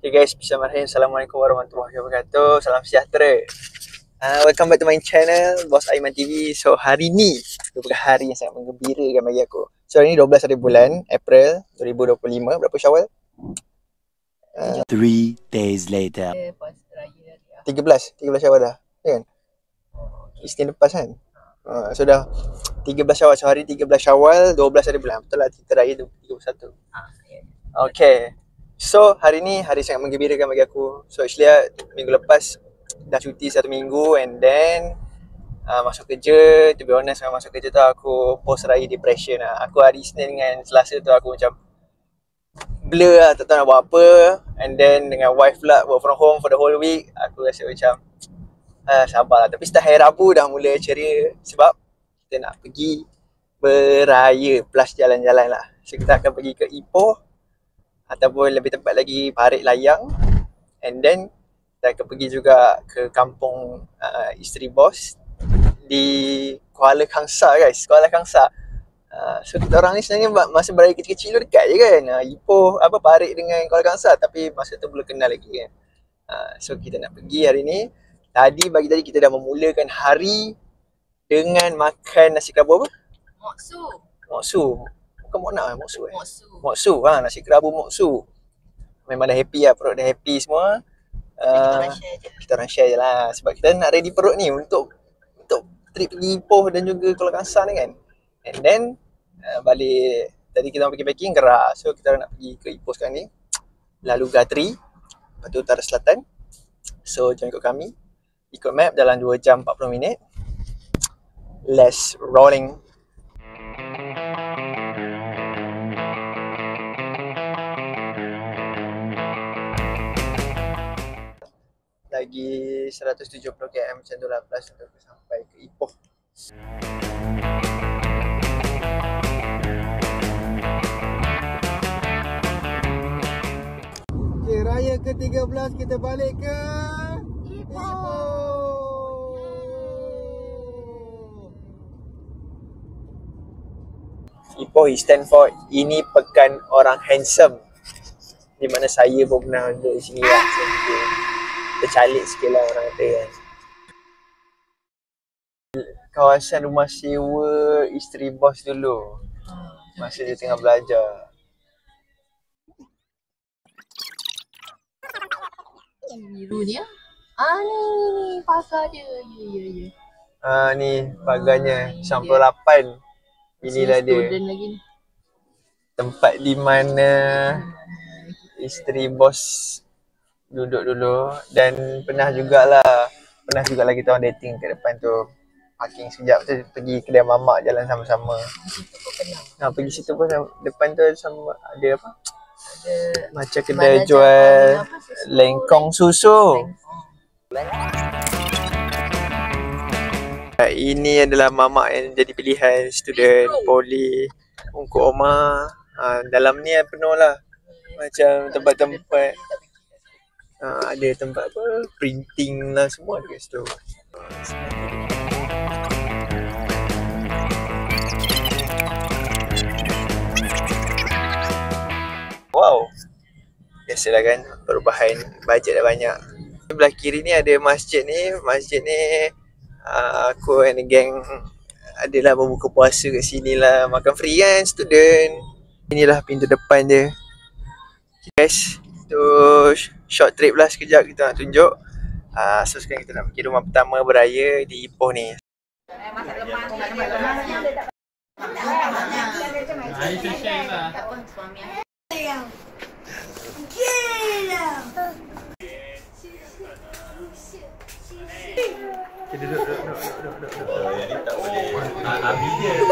Okay guys, bismillahirrahmanirrahim. Assalamualaikum warahmatullahi wabarakatuh. Salam sejahtera. Welcome back to my channel, Boss Aiman TV. So hari ni merupakan hari yang sangat menggembirakan bagi aku. So hari ni 12 hari bulan April 2025. Berapa Syawal? 3 days later. 13 Syawal dah, kan? Isnin lepas kan? So dah 13 Syawal. So hari 13 Syawal, 12 hari bulan. Betul lah, kita raya tu 31. Okay. So hari ni hari sangat menggembirakan bagi aku. So actually minggu lepas dah cuti 1 minggu and then masuk kerja. To be honest, masuk kerja tu aku post raya depression lah. Aku hari Isnin dengan Selasa tu aku macam blur lah, tak tahu nak buat apa. And then dengan wife pula work from home for the whole week. Aku rasa macam sabarlah. Tapi start hari Rabu dah mula ceria sebab kita nak pergi beraya plus jalan-jalan lah. So kita akan pergi ke Ipoh ataupun lebih tepat lagi Parit Layang. And then kita akan pergi juga ke kampung isteri bos di Kuala Kangsar guys, Kuala Kangsar. So kita orang ni sebenarnya masa beraya kecil-kecil tu dekat je kan, Ipoh, Parit dengan Kuala Kangsar. Tapi masa tu belum kenal lagi kan. So kita nak pergi hari ni. Tadi pagi kita dah memulakan hari dengan makan nasi kerabu apa? Moksu. Bukan mokna, moksu Moksu, nasi kerabu moksu. Memang dah happy lah, perut dah happy semua. Kita orang share je lah. Sebab kita nak ready perut ni untuk trip pergi Ipoh dan juga Kuala Kangsar ni kan. And then balik, tadi kita orang pergi packing gerak. So kita orang nak pergi ke Ipoh sekarang ni, lalu Gatri, lepas tu Utara Selatan. So jangan ikut kami, ikut map dalam 2 jam 40 minit. Let's rolling. Lagi 170 km macam tu lah plus untuk sampai ke Ipoh. Okay, raya ke-13 kita balik ke Ipoh. Ipoh stand for Ini Pekan Orang Handsome, di mana saya pun pernah duduk di sini lah. Tercalik sikit lah orang kata kan. Kawasan rumah sewa isteri bos dulu masa dia tengah belajar. Yang biru ni ni pagar dia. Ya. Ni pagarnya 98. Inilah dia Lagi ni. tempat di mana isteri bos duduk dulu. Dan pernah jugalah kita orang dating kat depan tu. Parking sekejap tu pergi kedai mamak jalan sama-sama. Pergi situ pun depan tu sama ada apa? Ada macam kedai jual lengkong susu. Ini adalah mamak yang jadi pilihan student poli Ungku Omar. Dalam ni penuh lah macam tempat-tempat. Ada tempat apa, printing lah semua dekat situ. Wow, biasalah kan, perubahan bajet dah banyak. Sebelah kiri ni ada masjid ni. Masjid ni aku and the gang adalah berbuka puasa kat sini lah. Makan free kan student. Inilah pintu depan dia. Okay guys, tu short trip lah sekejap kita nak tunjuk. So sekarang kita nak pergi rumah pertama beraya di Ipoh ni. Okay, duduk. Yang ni tak boleh. Abi dia.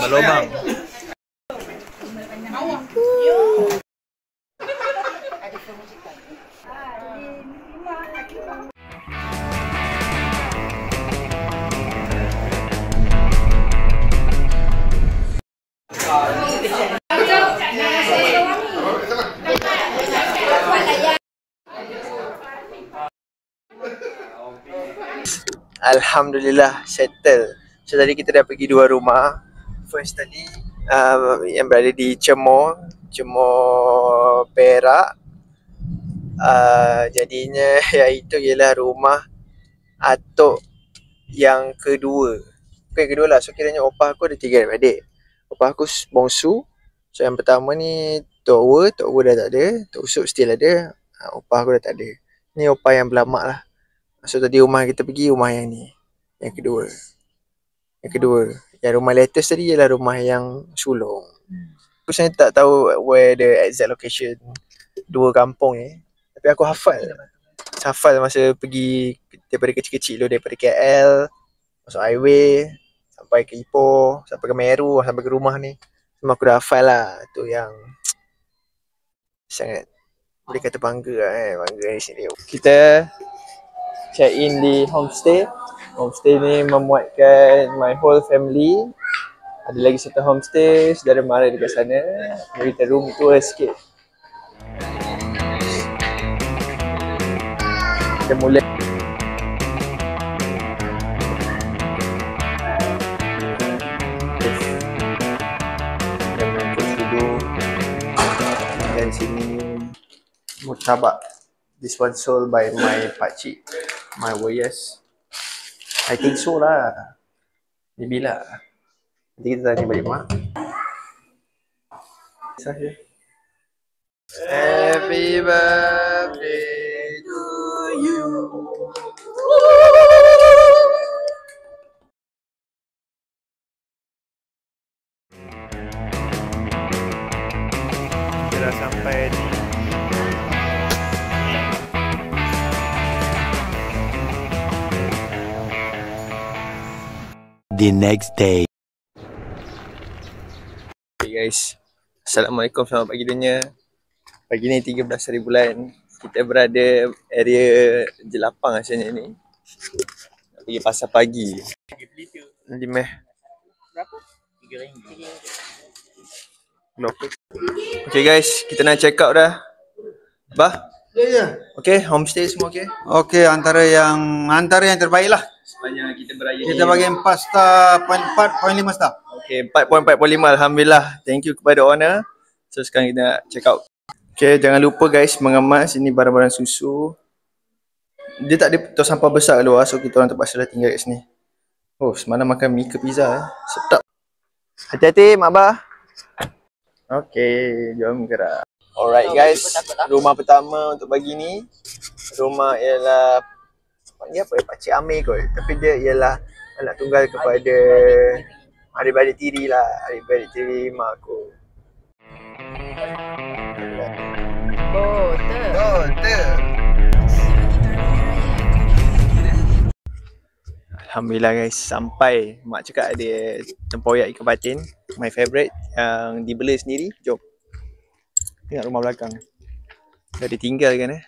Berlubang. Alhamdulillah settle. So tadi kita dah pergi 2 rumah. First tadi yang berada di Cemor Perak. Jadinya iaitu ialah rumah atuk yang kedua. Bukan yang kedua lah. So kiranya opah aku ada 3 adik. Opah aku bongsu. So yang pertama ni Tok Wu dah tak ada. Tok Usuk still ada. Opah aku dah tak ada. Ni opah yang berlamak lah. So tadi rumah kita pergi rumah yang ni. Yang kedua. Yang rumah latest tadi ialah rumah yang sulung. Aku sebenarnya tak tahu where the exact location 2 kampung ni. Tapi aku hafal. Hafal masa pergi daripada kecil-kecil dulu, daripada KL masuk highway sampai ke Ipoh, sampai ke Meru, sampai ke rumah ni. Semua aku dah hafal lah. Tu yang sangat boleh kata bangga lah bangga di sini. Kita check in di homestay. Homestay ni memuatkan my whole family. Ada lagi satu homestay, saudara mara dekat sana. Jadi kita room tour sikit. Kita mula dari sini murtabak. This one sold by my pakcik, my woyes. I think so lah. Maybe lah. Nanti kita tanya balik mak. Happy birthday to you. Kita dah sampai ni. The next day. Okay guys, Assalamualaikum, selamat pagi dunia. Pagi ni 13 hari bulan. Kita berada area Jelapang rasanya ni. Nak pergi pasar pagi. Limeh. Berapa? RM3. Okay guys, kita nak check out dah. Bah? Ya. Okay, homestay semua okay? Okey, antara yang terbaik lah. Sepanjang kita beraya Kita bagi 4 star, 4.5 star. Okay, 4.45 Alhamdulillah. Thank you kepada owner. So sekarang kita nak check out. Okay, jangan lupa guys mengemas. Ini barang-barang susu. Dia tak ada tong sampah besar kat luar. So kita orang terpaksa dah tinggal kat sini. Oh, semalam makan mi ke pizza. Sedap. Hati-hati mak abah. Okay, jom gerak. Alright guys, rumah pertama untuk pagi ni. Rumah ialah, panggil apa ya? Pakcik Amir kot. Tapi dia ialah anak tunggal kepada adik-beradik tiri lah. Adik-beradik tiri mak aku. Alhamdulillah guys, sampai. Mak cakap ada tempoyak ikan patin, my favourite, yang dibela sendiri. Jom. Tengok rumah belakang. Dah ditinggal kan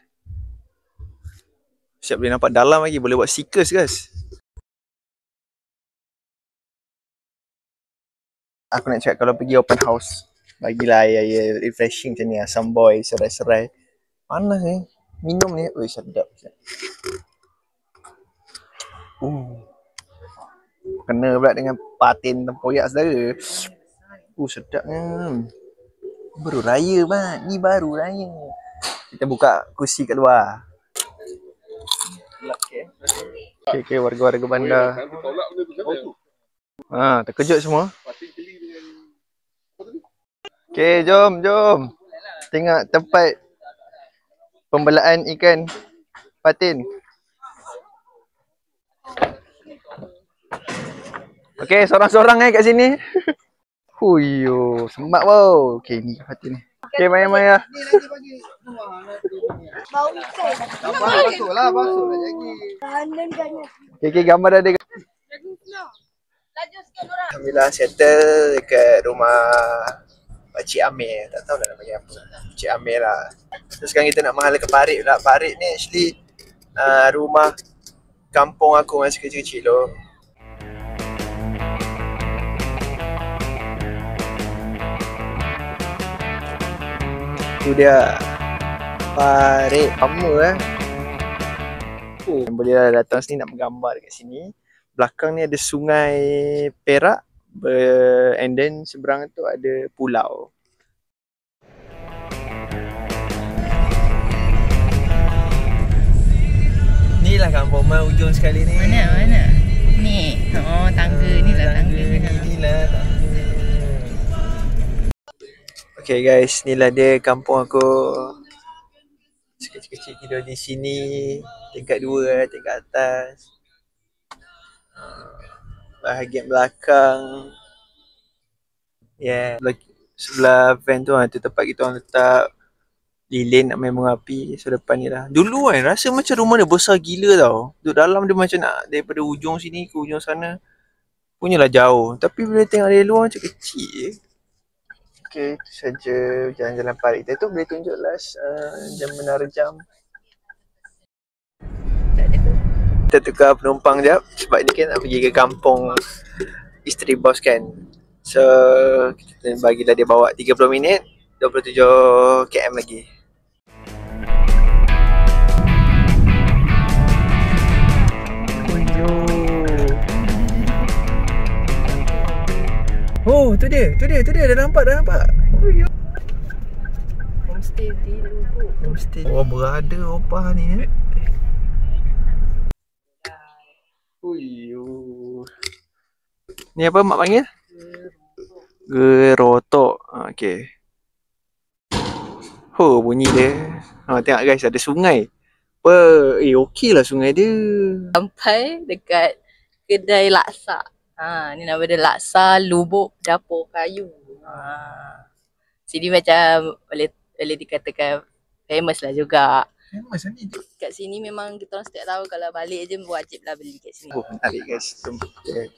Siap boleh nampak dalam lagi, boleh buat seekers guys. Aku nak cakap kalau pergi open house, bagilah air refreshing macam ni, asam boy, serai-serai. Panas ni, minum ni, oi sedap. Kena pula dengan patin tempoyak saudara. Sedapnya. Baru raya mat, ni baru raya. Kita buka kursi kat luar. Okay, warga-warga bandar. Terkejut semua. Okay, jom. Tengok tempat pembelaan ikan patin. Okay, sorang-sorang kat sini. Huyo, semak wow. Okay, ni patin ni. Okay, Maya. Bau ikan. Masuklah lagi. Okay, gambar ada. Alhamdulillah settle dekat rumah Pakcik Amir. Tak tahu nak panggil apa. Pakcik Amir lah. Terus sekarang kita nak menghala ke Parit pula. Parit ni actually rumah kampung aku masa kecil-kecil tu. Tu dia Parit lama Oh, bolehlah datang sini nak menggambar dekat sini. Belakang ni ada sungai Perak, and then seberang tu ada pulau. Inilah kampung Mai ujung sekali ni. Mana? Ni. Oh, tangga ni lah tangga. Inilah tangga. Okay guys, inilah dia kampung aku. Kecil-kecil tidur di sini. Tingkat 2, tingkat atas. Bahagian belakang. Yeah. Sebelah van tu tempat kita orang letak lilin nak main bunga api. So depan ni lah. Dulu kan rasa macam rumah dia besar gila tau. Duduk dalam dia macam nak daripada ujung sini ke ujung sana. Punyalah jauh. Tapi bila tengok dari luar macam kecil je. Okay, itu saja jalan-jalan parit. Itu boleh tunjuk last jam menara jam. Kita tukar penumpang jap sebab ni kan nak pergi ke kampung isteri bos kan. So kita bagilah dia bawa 30 minit, 27 km lagi. Oh, tu dia, dah nampak. Homestay di Lubuk. Homestay. Oh, berada opah ni Uyuh. Ni apa mak panggil? Gerotok. Okey. Oh, bunyi dia. Tengok guys, ada sungai. Okey lah sungai dia. Sampai dekat kedai laksa. Ni nama dia Laksa Lubuk Dapur Kayu. Sini macam boleh dikatakan famous lah juga. Famous ni. Kat sini memang kita orang setiap tahun kalau balik je wajib lah beli kat sini. Oh, menarik guys. Okay.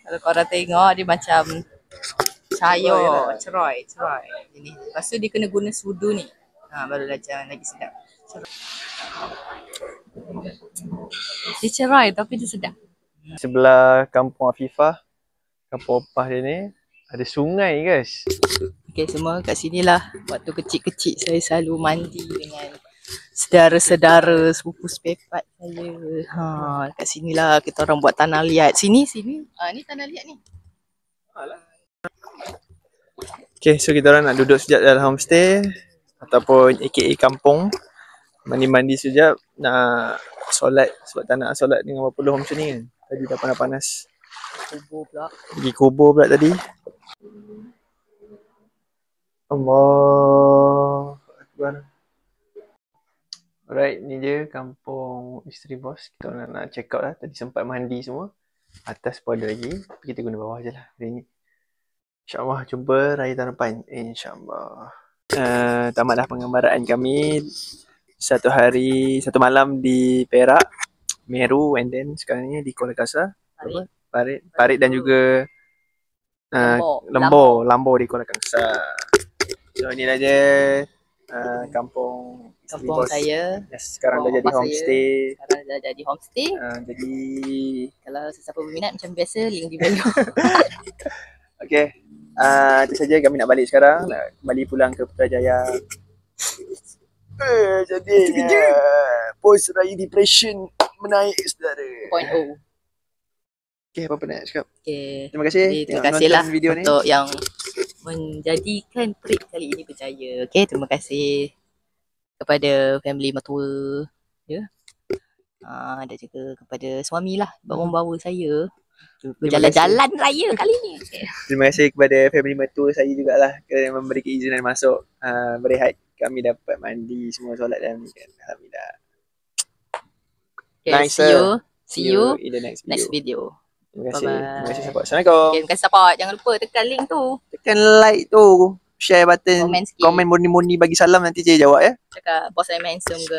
Kalau korang tengok dia macam sayur, ceroy. Ini. Lepas tu dia kena guna sudu ni. Baru macam lagi sedap. Dia ceroy tapi dia sedap. Sebelah kampung Afifah, kampung opah dia ni, ada sungai guys. Okay, semua kat sini lah. Waktu kecil-kecil saya selalu mandi dengan sedara-sedara sepupu sepepat saya. Kat sini lah kita orang buat tanah liat. Sini. Ni tanah liat ni. Okay, so kita orang nak duduk sekejap dalam homestay ataupun AKA kampung. Mandi-mandi sekejap, nak solat sebab tak nak solat dengan berapa macam ni kan. Tadi dah panas-panas. Kubur pula. Pergi kubur pula tadi. Allah Akbar. Alright, ni je kampung isteri bos. Kita orang nak check out lah. Tadi sempat mandi semua. Atas pun ada lagi. Tapi kita guna bawah je lah hari ni. InsyaAllah jumpa raya tahun depan. InsyaAllah. Tamatlah penggambaraan kami. Satu malam di Perak, Meru, and then sekarang ni di Kuala Kasar. Parit dan juga Lembor di Kuala Kasar. So inilah dia kampung saya. Yes, sekarang dah jadi homestay. Sekarang dah jadi homestay. Jadi kalau sesiapa berminat macam biasa, link di bawah. Okay. Itu saja kami nak balik sekarang. Nak kembali pulang ke Putrajaya. Jadinya post raya depression menaik saudara. 2.0. Okay, apa nak cakap? Okay. Terima kasih. Terima kasihlah video untuk ni. yang menjadikan trip kali ini berjaya. Okay, terima kasih kepada family mertua. Ya. Dan juga kepada suami lah membawa saya berjalan-jalan raya kali ni. Terima kasih kepada family mertua saya jugalah kerana memberi keizinan masuk berehat. Kami dapat mandi semua solat dan alhamdulillah. Okay, Nice. See you in the next video. Terima kasih. Bye-bye. Terima kasih support. Assalamualaikum. Okay, terima kasih support. Jangan lupa tekan link tu. Tekan like tu, share button, Komen sikit. komen murni-murni bagi salam nanti saya jawab ya. Cakap bos saya handsome ke.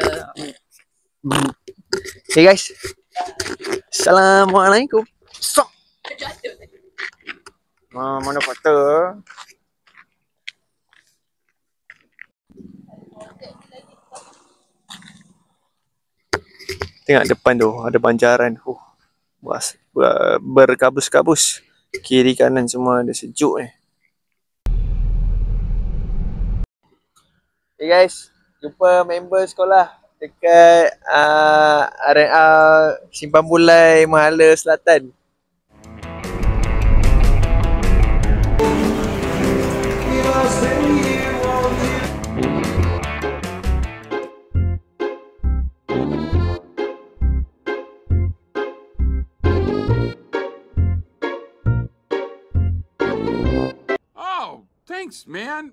Okay guys. Assalamualaikum. Sok. Mana foto? Tengok depan tu ada banjaran. berkabus-kabus. Kiri kanan semua ada sejuk ni. Hey guys, jumpa member sekolah dekat RNA Simpang Bulai, Mahala Selatan. Oh, thanks, man.